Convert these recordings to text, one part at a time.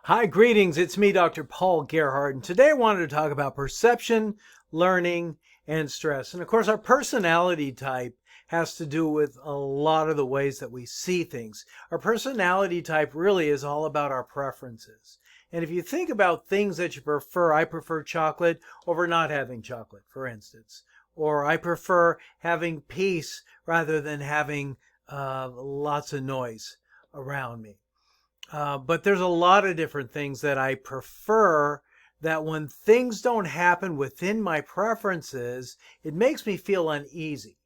Hi, greetings. It's me, Dr. Paul Gerhardt, and today I wanted to talk about perception, learning, and stress. And of course, our personality type has to do with a lot of the ways that we see things. Our personality type really is all about our preferences. And if you think about things that you prefer, I prefer chocolate over not having chocolate, for instance. Or I prefer having peace rather than having lots of noise around me. But there's a lot of different things that I prefer that when things don't happen within my preferences, it makes me feel uneasy.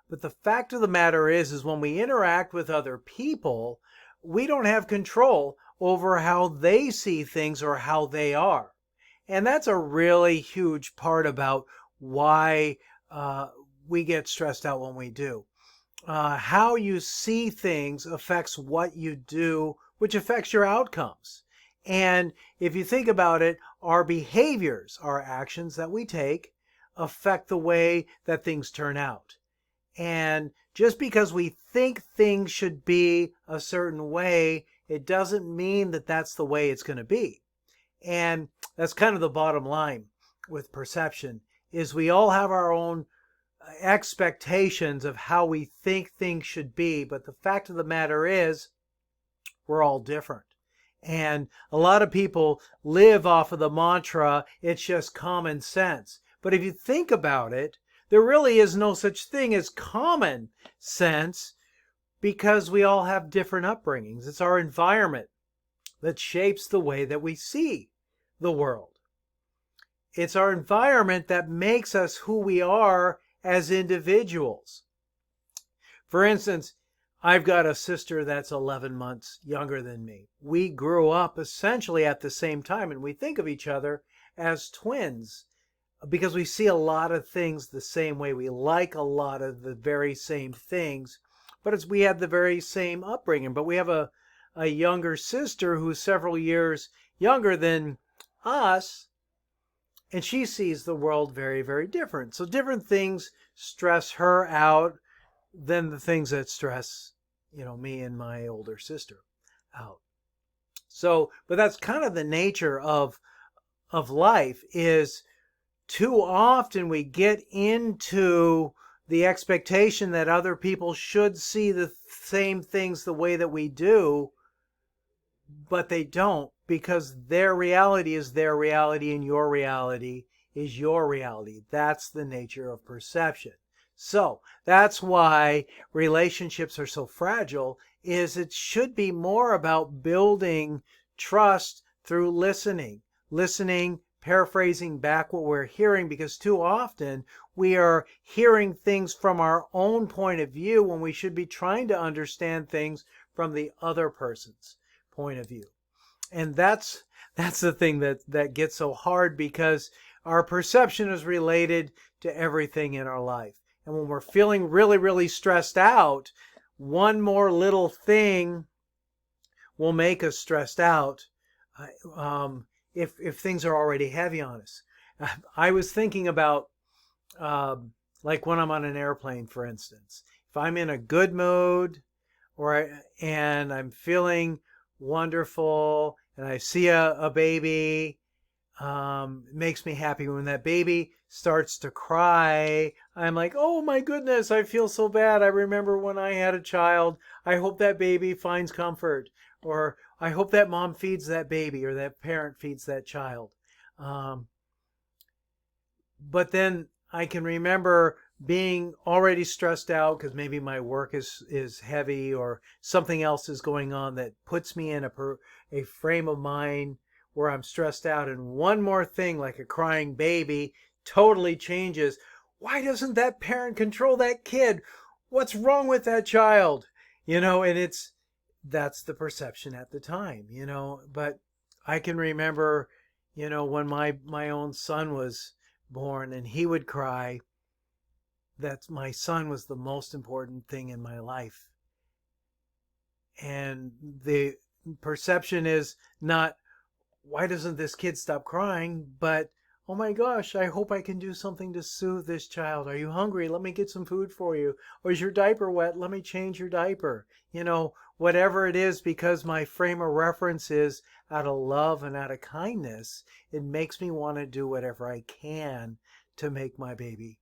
But the fact of the matter is when we interact with other people, we don't have control over how they see things or how they are. And that's a really huge part about why we get stressed out when we do. How you see things affects what you do, which affects your outcomes. And if you think about it, our behaviors, our actions that we take, affect the way that things turn out. And just because we think things should be a certain way, it doesn't mean that that's the way it's going to be. And that's kind of the bottom line with perception, is we all have our own expectations of how we think things should be, but the fact of the matter is we're all different. And a lot of people live off of the mantra, it's just common sense. But if you think about it, there really is no such thing as common sense because we all have different upbringings. It's our environment that shapes the way that we see the world. It's our environment that makes us who we are as individuals. For instance, I've got a sister that's 11 months younger than me. We grew up essentially at the same time, and we think of each other as twins because we see a lot of things the same way. We like a lot of the very same things, but we have the very same upbringing. But we have a younger sister who's several years younger than us, and she sees the world very, very different. So different things stress her out than the things that stress, me and my older sister out. So, but that's kind of the nature of life, is too often we get into the expectation that other people should see the same things the way that we do, but they don't, because their reality is their reality and your reality is your reality. That's the nature of perception. So that's why relationships are so fragile, is it should be more about building trust through listening, paraphrasing back what we're hearing, because too often we are hearing things from our own point of view when we should be trying to understand things from the other person's point of view. And that's the thing that gets so hard, because our perception is related to everything in our life. And when we're feeling really, really stressed out, one more little thing will make us stressed out if things are already heavy on us. I was thinking about like when I'm on an airplane, for instance. If I'm in a good mood and I'm feeling wonderful and I see a baby, it makes me happy. When that baby starts to cry, I'm like, oh my goodness, I feel so bad. I remember when I had a child. I hope that baby finds comfort, or I hope that mom feeds that baby, or that parent feeds that child. But then I can remember being already stressed out because maybe my work is heavy, or something else is going on that puts me in a frame of mind where I'm stressed out. And one more thing, like a crying baby, totally changes. Why doesn't that parent control that kid? What's wrong with that child? And that's the perception at the time, But I can remember, when my own son was born and he would cry, that my son was the most important thing in my life. And the perception is not, why doesn't this kid stop crying? But, oh my gosh, I hope I can do something to soothe this child. Are you hungry? Let me get some food for you. Or is your diaper wet? Let me change your diaper. whatever it is, because my frame of reference is out of love and out of kindness, it makes me want to do whatever I can to make my baby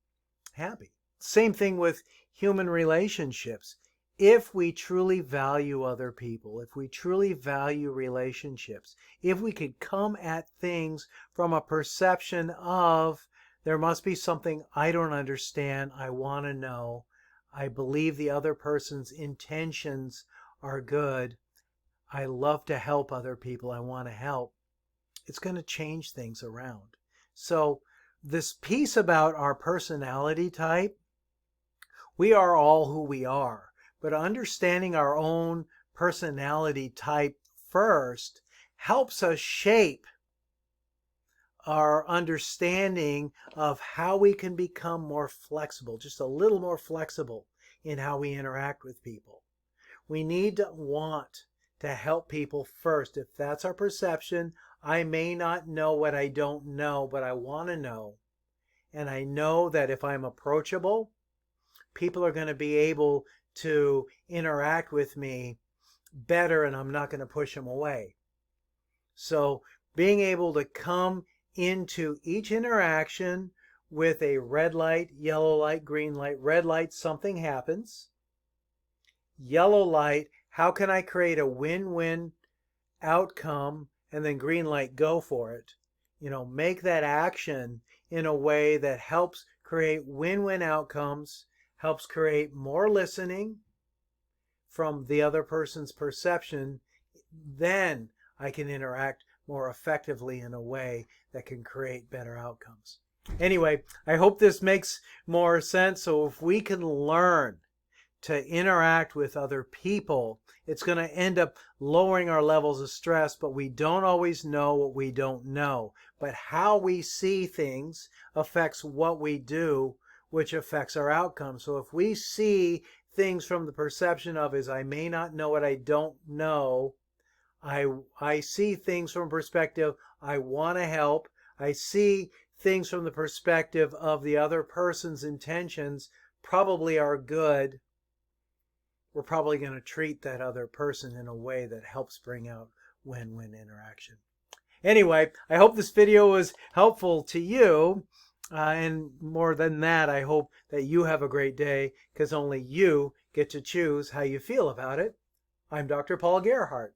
happy. Same thing with human relationships. If we truly value other people, if we truly value relationships, if we could come at things from a perception of there must be something I don't understand, I want to know, I believe the other person's intentions are good, I love to help other people, I want to help, it's going to change things around. So this piece about our personality type, we are all who we are, but understanding our own personality type first helps us shape our understanding of how we can become more flexible, just a little more flexible in how we interact with people. We need to want to help people first. If that's our perception, I may not know what I don't know, but I want to know. And I know that if I'm approachable, people are going to be able to interact with me better, and I'm not going to push them away. So being able to come into each interaction with a red light, yellow light, green light. Red light, something happens. Yellow light, how can I create a win-win outcome? And then green light, go for it. Make that action in a way that helps create win-win outcomes, helps create more listening from the other person's perception. Then I can interact more effectively in a way that can create better outcomes. Anyway, I hope this makes more sense. So if we can learn to interact with other people, it's going to end up lowering our levels of stress, but we don't always know what we don't know. But how we see things affects what we do, which affects our outcomes. So if we see things from the perception of is I may not know what I don't know, I see things from perspective I want to help, I see things from the perspective of the other person's intentions probably are good, we're probably going to treat that other person in a way that helps bring out win-win interaction. Anyway, I hope this video was helpful to you. And more than that, I hope that you have a great day, because only you get to choose how you feel about it. I'm Dr. Paul Gerhardt.